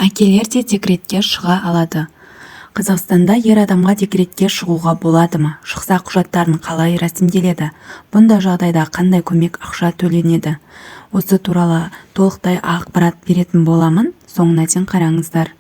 Әкелер де декретке шыға алады. Қазақстанда ер адамға декретке шығуға болады ма? Шықса құжаттарын қалай рәсімделеді? Бұндай жағдайда қандай көмек ақша төленеді? Осы туралы толықтай ақпарат беретін боламын. Соңына дейін қараңыздар.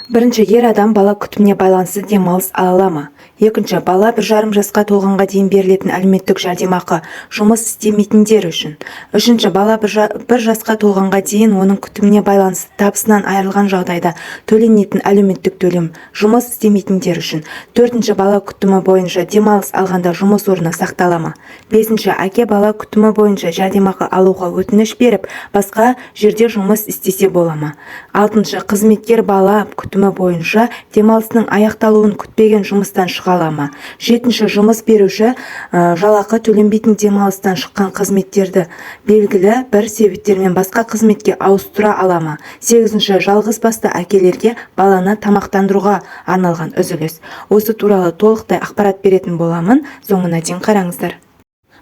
Бірінші, ер адам бала күтіміне байланысты демалыс ала ма? Екінші, бала 1,5 жасқа толғанға дейін берілетін әлеуметтік жәрдемақы жұмыс істемейтіндер үшін. Үшінші, бала 1 жасқа толғанға дейін оның күтіміне байланысты табысынан айырылған жағдайда төленетін әлеуметтік төлем жұмыс істемейтіндер үшін. Төртінші, бала күтімі бойынша демалыс алғанда жұмыс орны сақтала ма? Бесінші, әке бала күтімі бойынша жәрдемақы алуға өтініш беріп, басқа жерде жұмыс істесе бола ма? Алтыншы, қызметкер бала күтімі бойынша демалысының аяқталуын күтпеген жұмыстан шыға ала ма? Жетінші, жұмыс беруші жалақы төленбейтін демалыстан шыққан қызметтерді белгілі бір себептермен басқа қызметке ауыстыра ала ма? Сегізінші, жалғыз басты әкелерге баланы тамақтандыруға арналған үзіліс. Осы туралы толықтай ақпарат беретін боламын. Соңына дейін қараңыздар.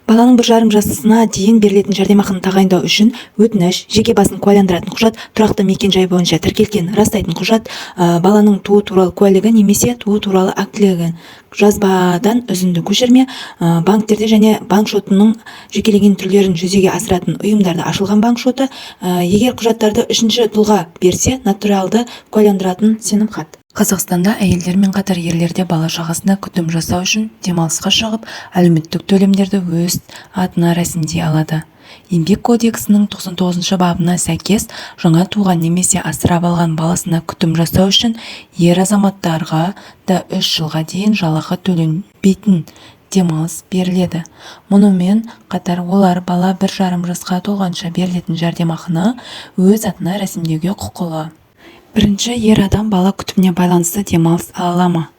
Баланың 1,5 жасына дейін берілетін жәрдемақыны тағайындау үшін өтініш, жеке басын куәландыратын құжат, тұрақты мекен-жай бойынша тіркелген растайтын құжат, баланың туу туралы куәлігі немесе туу туралы актілігі, жазбадан үзінді көшірме, банктерде және банк шотының жекелеген түрлерін жүзеге асыратын ұйымдарда ашылған банк шоты, егер құжаттарды үшінші тұлға берсе, нотариалды куәландыратын сенімхат. Қазақстанда әйелдермен қатар ерлерде бала шағасына күтім жасау үшін демалысқа шығып, әлеуметтік төлемдерді өз атына рәсімдей алады. Еңбек кодексінің 99 бабына сәйкес жаңа туған немесе асырап алған баласына күтім жасау үшін ер азаматтарға да 3 жылға дейін жалақы төленбейтін демалыс беріледі. Мұнымен қатар олар бала 1,5 жасқа толғанша берілетін жәрдемақыны өз атына рәсімдеуге құқылы. Бірінші, ер адам бала күтіміне байланысты демалыс ала ма?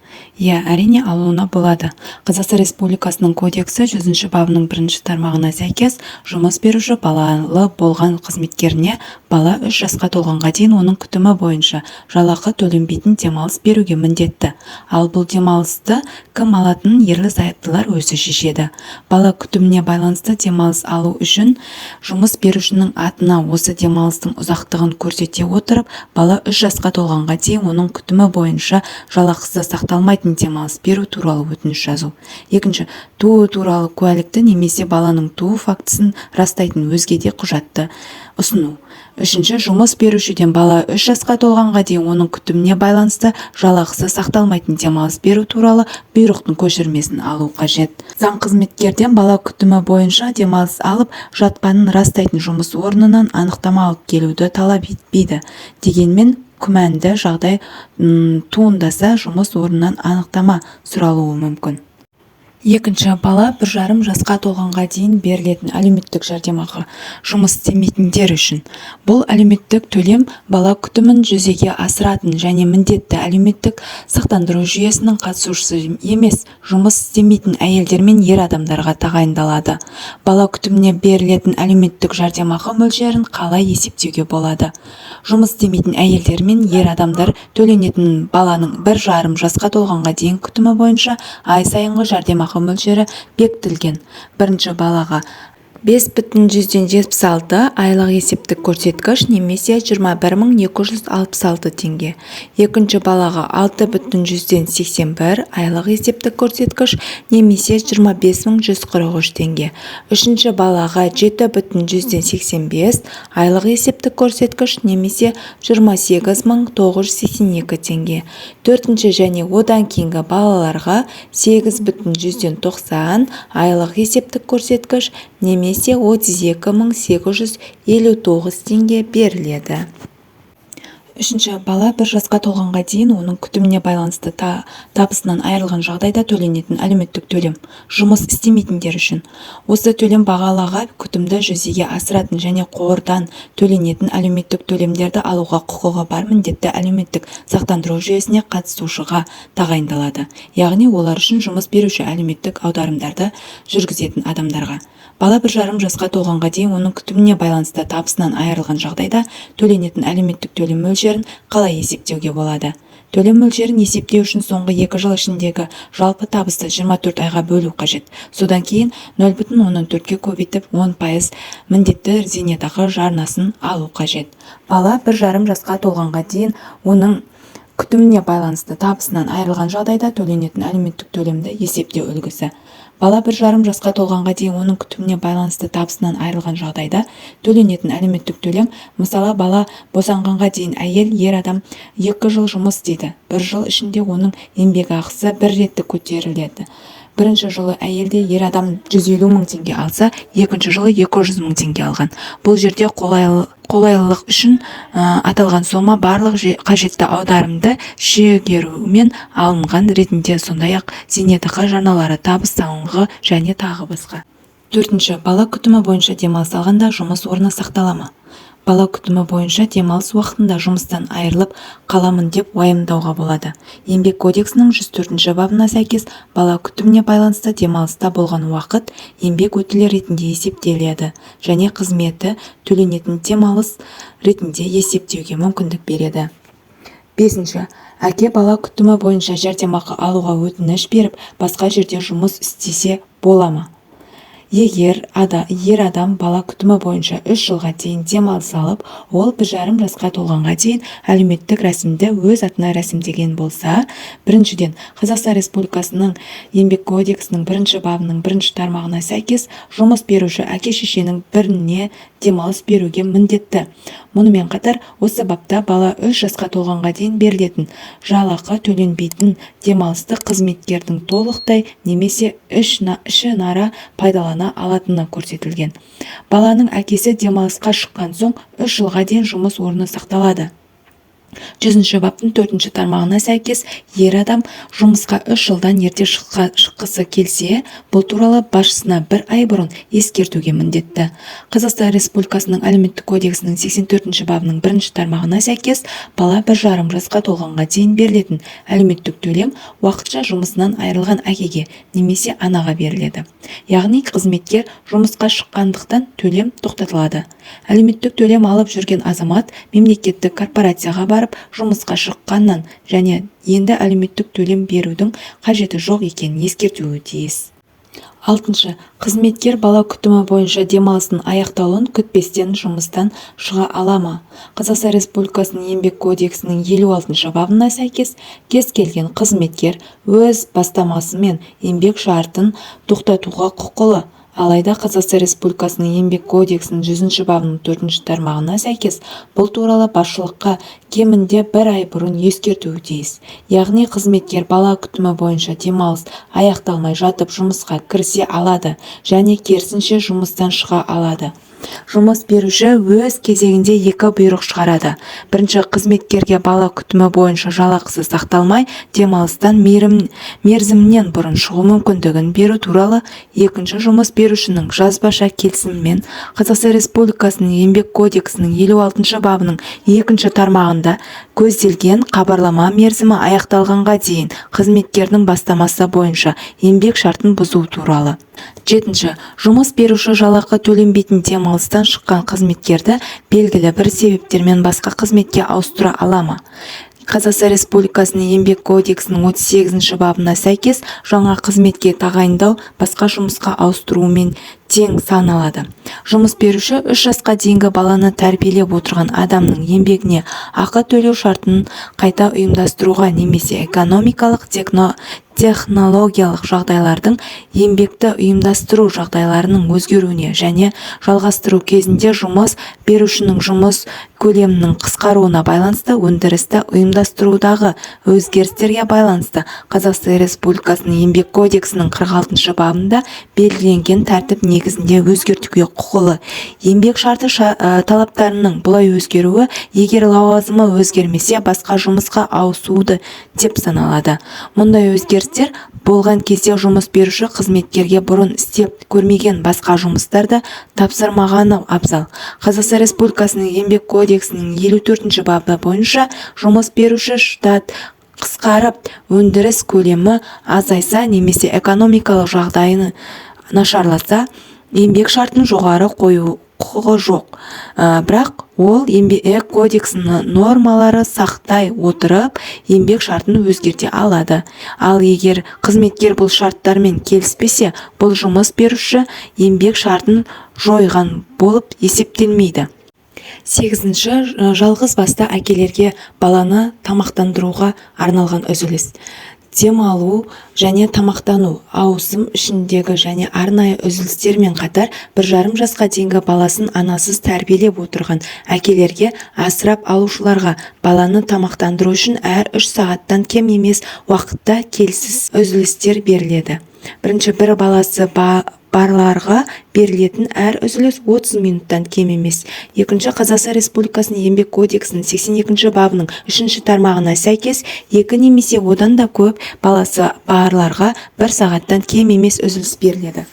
Әрине алуына болады. Қазақстан Республикасының кодексі 100 бабының 1 тармағына сәйкес жұмыс беруші балалы болған қызметкеріне бала 3 жасқа толғанға дейін оның күтімі бойынша жалақы төленбейтін демалыс беруге міндетті. Ал бұл демалысты кім алатынын ерлі-зайыптылар өзі шешеді. Бала күтіміне байланысты демалыс алу үшін жұмыс берушінің атына осы демалыстың ұзақтығын көрсете отырып, бала 3 жасқа толғанға дейін оның күтімі бойынша жалақысы сақталмайтын демалыс беру туралы өтініш жазу. Екінші, туу туралы куәлікті немесе баланың туу фактісін растайтын өзге де құжатты ұсыну. Үшінші, жұмыс берушіден бала 3 жасқа толғанға дейін оның күтіміне байланысты жалақысы сақталмайтын демалыс беру туралы бұйрықтың көшірмесін алу қажет. Заң қызметкерден бала күтімі бойынша демалыс алып жатқанын растайтын жұмыс орнынан анықтама алып келуді талап етпейді. Дегенмен күмәнді жағдай туындаса жұмыс орнынан анықтама сұралуы мүмкін. Екінші, бала 1,5 жасқа толғанға дейін берілетін әлеуметтік жәрдемақы жұмыс істемейтіндер үшін. Бұл әлеуметтік төлем бала күтімін жүзеге асыратын және міндетті әлеуметтік сақтандыру жүйесінің қатысушысы емес, жұмыс істемейтін әйелдер мен ер адамдарға тағайындалады. Бала күтіміне берілетін әлеуметтік жәрдемақы мөлшерін қалай есептеуге болады? Жұмыс істемейтін әйелдер мен ер адамдар төленетін баланың 1,5 жасқа толғанға дейін күтімі бойынша ай сайынғы жәрдемақы мөлшері бекітілген. Бірінші балаға 5,76 айлық есептік көрсеткіш немесе 21.266 теңге. Екінші балаға 6,81 айлық есептік көрсеткіш немесе 25.143 теңге. Үшінші балаға 7,85 айлық есептік көрсеткіш немесе 28.982 теңге. Төртінші және одан кейінгі балаларға 8,90 айлық есептік көрсеткіш немесе 32.859 теңге беріледі. Үшінші, бала 1 жасқа толғанға дейін оның күтіміне байланысты табысынан айырылған жағдайда төленетін әлеуметтік төлем жұмыс істемейтіндер үшін. Осы төлем бағалаға күтімді жүзеге асыратын және қордан төленетін әлеуметтік төлемдерді алуға құқығы бар міндетті әлеуметтік сақтандыру жүйесіне қатысушыға тағайындалады. Яғни олар үшін жұмыс беруші әлеуметтік аударымдарды жүргізетін адамдарға. Бала 1,5 жасқа толғанға дейін оның күтіміне байланысты табысынан айырылған жағдайда төленетін әлеуметтік төлем мөлшерін қалай есептеуге болады? Төлем мөлшерін есептеу үшін соңғы 2 жыл ішіндегі жалпы табысты 24 айға бөлу қажет. Содан кейін 0,14-ке көбейтіп 10% міндетті зейнетақы жарнасын алу қажет. Бала 1,5 жасқа толғанға дейін оның күтіміне байланысты табысынан айырылған жағдайда төленетін әлеуметтік төлемді есептеу үлгісі. Бала 1,5 жасқа толғанға дейін оның күтіміне байланысты табысынан айырылған жағдайда төленетін әлеуметтік төлем, мысалы, бала босанғанға дейін әйел, ер адам 2 жыл жұмыс істейді. 1 жыл ішінде оның еңбекақысы 1 реттік көтеріледі. Бірінші жылы әйелде ер адам 150 мың теңге алса, екінші жылы 200 мың теңге алған. Бұл жерде қолайлылық үшін аталған сома барлық қажетті аударымды шегерумен алынған ретінде, сондай-ақ зейнетақы жарналары, табыс салығы және тағы басқа. 4. Бала күтімі бойынша демалыс алғанда жұмыс орны сақтала ма? Бала күтімі бойынша демалыс уақытында жұмыстан айырылып қаламын деп уайымдауға болады. Еңбек кодексінің 104 бабына сәйкес бала күтіміне байланысты демалыста болған уақыт еңбек өтілі ретінде есептеледі және қызметі төленетін демалыс ретінде есептеуге мүмкіндік береді. 5. Әке бала күтімі бойынша жәрдемақы алуға өтініш беріп, басқа жерде жұмыс істесе бола ма? Егер ер адам бала күтімі бойынша 3 жылға дейін демалыс алып, ол 1,5 жасқа толғанға дейін әлеуметтік рәсімді өз атына рәсімдеген болса, біріншіден, Қазақстан Республикасының Еңбек кодексінің 1 бабының 1 тармағына сәйкес жұмыс беруші әке-шешенің біріне демалыс беруге міндетті. Мұнымен қатар, осы бапта бала 3 жасқа толғанға дейін берілетін жалақы төленбейтін демалысты қызметкердің толықтай немесе ішінара пайдалана алатыны көрсетілген. Баланың әкесі демалысқа шыққан соң 3 жылға дейін жұмыс орны сақталады. 100 баптың 4 тармағына сәйкес ер адам жұмысқа 3 жылдан ерте шыққысы келсе, бұл туралы басшысына 1 ай бұрын ескертуге міндетті. Қазақстан Республикасының әлеуметтік кодексінің 84 бабының 1 тармағына сәйкес бала 1,5 жасқа толғанға дейін берілетін әлеуметтік төлем уақытша жұмысынан айырылған әкеге немесе анаға беріледі. Яғни қызметкер жұмысқа шыққандықтан төлем тоқтатылады. Әлеуметтік төлем алып жүрген азамат мемлекеттік корпорацияға барып жұмысқа шыққаннан және енді әлеуметтік төлем берудің қажеті жоқ екенін ескертуі тиіс. 6. Қызметкер бала күтімі бойынша демалысын аяқталуын күтпестен жұмыстан шыға ала ма? Қазақстан Республикасының Еңбек кодексінің 56 бабына сәйкес кез келген қызметкер өз бастамасымен еңбек шартын тоқтатуға құқылы. Алайда Қазақстан Республикасының Еңбек кодексінің 100 бабының 4 тармағына сәйкес бұл туралы басшылыққа кемінде 1 ай бұрын ескертуі тиіс. Яғни қызметкер бала күтімі бойынша демалыс аяқталмай жатып жұмысқа кірісе алады және керісінше жұмыстан шыға алады. Жұмыс беруші өз кезегінде 2 бұйрық шығарады. Бірінші, қызметкерге бала күтімі бойынша жалақысы сақталмай, демалыстан мерзімінен бұрын шығу мүмкіндігін беру туралы. Екінші, жұмыс берушінің жазбаша келісімімен Қазақстан Республикасының Еңбек кодексінің 56 бабының 2 тармағында көзделген хабарлама мерзімі аяқталғанға дейін қызметкердің бастамасы бойынша еңбек шартын бұзу туралы. 7. Жұмыс беруші жалақы төленбейтін демалыстан шыққан қызметкерді белгілі бір себептермен басқа қызметке ауыстыра ала ма? Қазақстан Республикасының Еңбек кодексінің 38 бабына сәйкес жаңа қызметке тағайындау басқа жұмысқа ауыстырумен тең саналады. Жұмыс беруші 3 жасқа дейінгі баланы тәрбиелеп отырған адамның еңбегіне ақы төлеу шартын қайта ұйымдастыруға немесе экономикалық технологиялық жағдайлардың еңбекті ұйымдастыру жағдайларының өзгеруіне және жалғастыру кезінде жұмыс берушінің жұмыс көлемінің қысқаруына байланысты өндірісті ұйымдастырудағы өзгерістерге байланысты Қазақстан Республикасының Еңбек кодексінің 46 бабында белгіленген тәртіп негізінде өзгертуге құқылы. Еңбек шарты талаптарының бұлай өзгеруі егер лауазымы өзгермесе басқа жұмысқа ауысуды деп саналады. Мұндай өзгерістер болған кезде жұмыс беруші қызметкерге бұрын істеп көрмеген басқа жұмыстарды тапсырмағаны абзал. Қазақстан Республикасының Еңбек кодексінің 54 бабы бойынша жұмыс беруші штат қысқарып, өндіріс көлемі азайса немесе экономикалық жағдайы нашарласа, еңбек шартын жоғары қою құқығы жоқ. Бірақ ол Еңбек кодексінің нормалары сақтай отырып, еңбек шартын өзгерте алады. Ал егер қызметкер бұл шарттармен келіспесе, бұл жұмыс беруші еңбек шартын жойған болып есептелмейді. 8. Жалғыз басты әкелерге баланы тамақтандыруға арналған үзіліс. Демалу және тамақтану, ауысым ішіндегі және арнайы үзілістермен қатар 1,5 жасқа дейінгі баласын анасыз тәрбиелеп отырған әкелерге, асырап алушыларға баланы тамақтандыру үшін әр 3 сағаттан кем емес уақытта келіссіз үзілістер беріледі. Бір баласы барларға берілетін әр үзіліс 30 минуттан кем емес. Қазақстан Республикасының еңбек кодексінің 82 бабының 3 тармағына сәйкес 2 немесе одан да көп баласы барларға 1 сағаттан кем емес үзіліс беріледі.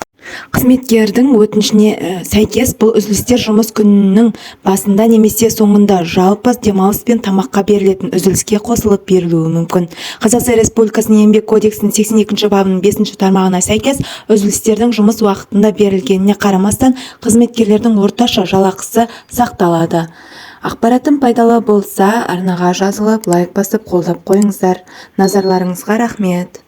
Қызметкердің өтінішіне сәйкес бұл үзілістер жұмыс күнінің басында немесе соңында жалпы демалыс пен тамаққа берілетін үзіліске қосылып берілуі мүмкін. Қазақстан Республикасының еңбек кодексінің 82 бабының 5 тармағына сәйкес үзілістердің жұмыс уақытында берілгеніне қарамастан қызметкерлердің орташа жалақысы сақталады. Ақпаратым пайдалы болса, арнаға жазылып, лайк басып қолдап қойыңыздар. Назарларыңызға рахмет.